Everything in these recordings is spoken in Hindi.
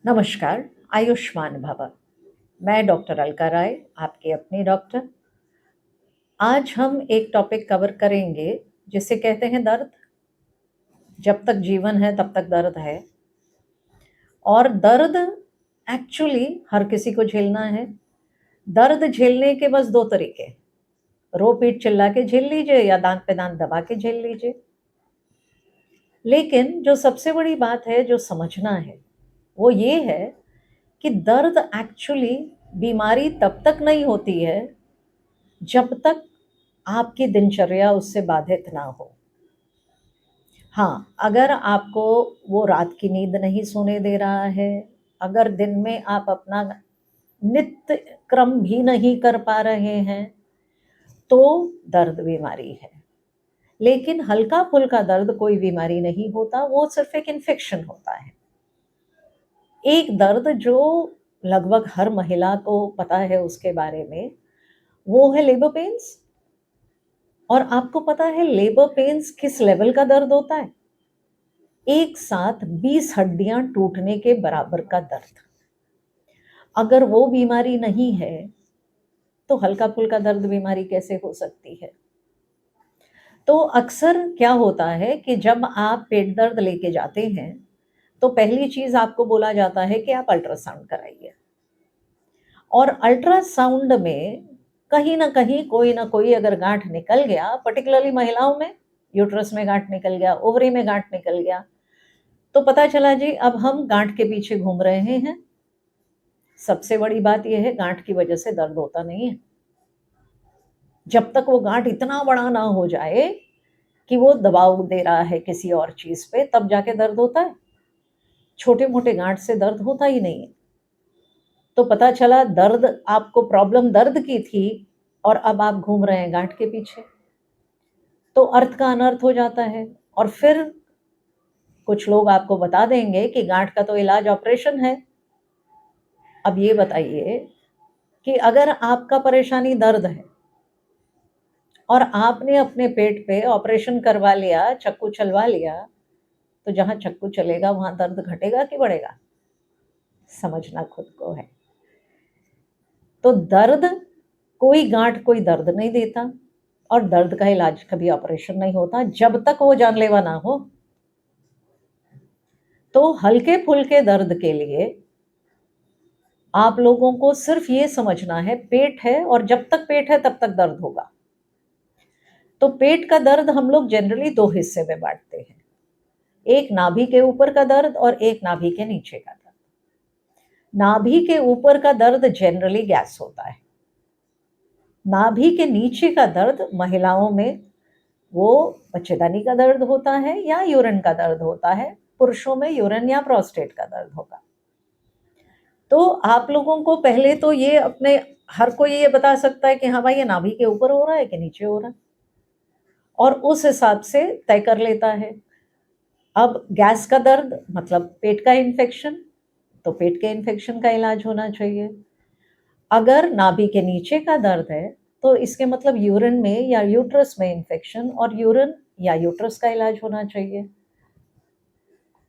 नमस्कार, आयुष्मान भव। मैं डॉक्टर अलका राय, आपकी अपनी डॉक्टर। आज हम एक टॉपिक कवर करेंगे जिसे कहते हैं दर्द। जब तक जीवन है तब तक दर्द है। और दर्द एक्चुअली हर किसी को झेलना है। दर्द झेलने के बस दो तरीके, रो पीट चिल्ला के झेल लीजिए या दांत पे दांत दबा के झेल लीजिए। लेकिन जो सबसे बड़ी बात है जो समझना है वो ये है कि दर्द एक्चुअली बीमारी तब तक नहीं होती है जब तक आपकी दिनचर्या उससे बाधित ना हो। हाँ, अगर आपको वो रात की नींद नहीं सोने दे रहा है, अगर दिन में आप अपना नित्य क्रम भी नहीं कर पा रहे हैं, तो दर्द बीमारी है। लेकिन हल्का-फुल्का दर्द कोई बीमारी नहीं होता, वो सिर्फ़ एक इन्फेक्शन होता है। एक दर्द जो लगभग हर महिला को पता है उसके बारे में, वो है लेबर पेन्स। और आपको पता है लेबर पेन्स किस लेवल का दर्द होता है? एक साथ 20 हड्डियां टूटने के बराबर का दर्द। अगर वो बीमारी नहीं है तो हल्का फुल्का दर्द बीमारी कैसे हो सकती है? तो अक्सर क्या होता है कि जब आप पेट दर्द लेके जाते हैं तो पहली चीज आपको बोला जाता है कि आप अल्ट्रासाउंड कराइए। और अल्ट्रासाउंड में कहीं ना कोई अगर गांठ निकल गया, पर्टिकुलरली महिलाओं में यूट्रस में गांठ निकल गया, ओवरी में गांठ निकल गया, तो पता चला जी अब हम गांठ के पीछे घूम रहे हैं। सबसे बड़ी बात यह है गांठ की वजह से दर्द होता नहीं है। जब तक वो गांठ इतना बड़ा ना हो जाए कि वो दबाव दे रहा है किसी और चीज पे, तब जाके दर्द होता है। छोटे मोटे गांठ से दर्द होता ही नहीं है। तो पता चला दर्द, आपको प्रॉब्लम दर्द की थी और अब आप घूम रहे हैं गांठ के पीछे, तो अर्थ का अनर्थ हो जाता है। और फिर कुछ लोग आपको बता देंगे कि गांठ का तो इलाज ऑपरेशन है। अब ये बताइए कि अगर आपका परेशानी दर्द है और आपने अपने पेट पे ऑपरेशन करवा लिया, चक्कू चलवा लिया, तो जहां चक्कू चलेगा वहां दर्द घटेगा कि बढ़ेगा? समझना खुद को है। तो दर्द, कोई गांठ कोई दर्द नहीं देता और दर्द का इलाज कभी ऑपरेशन नहीं होता जब तक वो जानलेवा ना हो। तो हल्के फुल्के दर्द के लिए आप लोगों को सिर्फ ये समझना है पेट है और जब तक पेट है तब तक दर्द होगा। तो पेट का दर्द हम लोग जनरली दो हिस्से में बांटते हैं, एक नाभि के ऊपर का दर्द और एक नाभि के नीचे का दर्द। नाभि के ऊपर का दर्द जनरली गैस होता है। नाभि के नीचे का दर्द महिलाओं में वो बच्चेदानी का दर्द होता है या यूरिन का दर्द होता है। पुरुषों में यूरिन या प्रोस्टेट का दर्द होगा। तो आप लोगों को पहले तो ये अपने, हर कोई ये बता सकता है कि हाँ भाई ये नाभि के ऊपर हो रहा है कि नीचे हो रहा है, और उस हिसाब से तय कर लेता है। अब गैस का दर्द मतलब पेट का इन्फेक्शन, तो पेट के इन्फेक्शन का इलाज होना चाहिए। अगर नाभि के नीचे का दर्द है तो इसके मतलब यूरिन में या यूट्रस में इन्फेक्शन, और यूरिन या यूट्रस का इलाज होना चाहिए।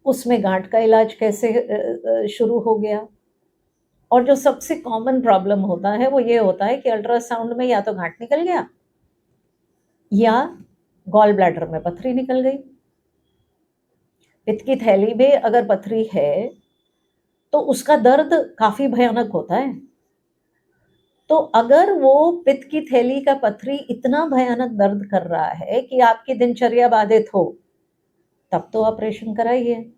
उसमें गांठ का इलाज कैसे शुरू हो गया? और जो सबसे कॉमन प्रॉब्लम होता है वो ये होता है कि अल्ट्रासाउंड में या तो गांठ निकल गया या गॉल ब्लैडर में पथरी निकल गई। पित्त की थैली में अगर पथरी है तो उसका दर्द काफी भयानक होता है। तो अगर वो पित्त की थैली का पथरी इतना भयानक दर्द कर रहा है कि आपकी दिनचर्या बाधित हो, तब तो ऑपरेशन कराइए।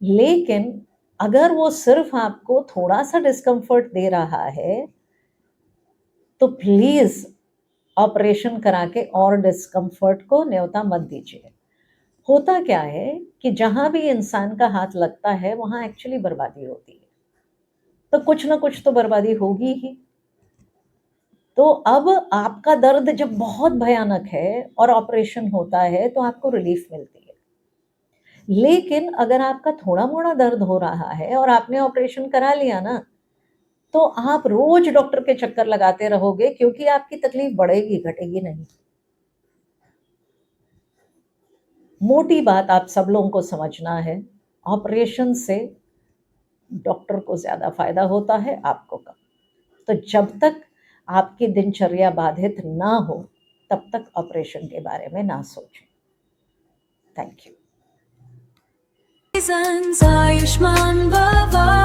लेकिन अगर वो सिर्फ आपको थोड़ा सा डिस्कम्फर्ट दे रहा है तो प्लीज ऑपरेशन करा के और डिस्कम्फर्ट को न्योता मत दीजिए। होता क्या है कि जहां भी इंसान का हाथ लगता है वहां एक्चुअली बर्बादी होती है, तो कुछ ना कुछ तो बर्बादी होगी ही। तो अब आपका दर्द जब बहुत भयानक है और ऑपरेशन होता है तो आपको रिलीफ मिलती है। लेकिन अगर आपका थोड़ा मोड़ा दर्द हो रहा है और आपने ऑपरेशन करा लिया ना, तो आप रोज डॉक्टर के चक्कर लगाते रहोगे क्योंकि आपकी तकलीफ बढ़ेगी घटेगी नहीं। मोटी बात आप सब लोगों को समझना है, ऑपरेशन से डॉक्टर को ज़्यादा फ़ायदा होता है, आपको कम। तो जब तक आपकी दिनचर्या बाधित ना हो, तब तक ऑपरेशन के बारे में ना सोचें। Thank you. आयुष्मान भव।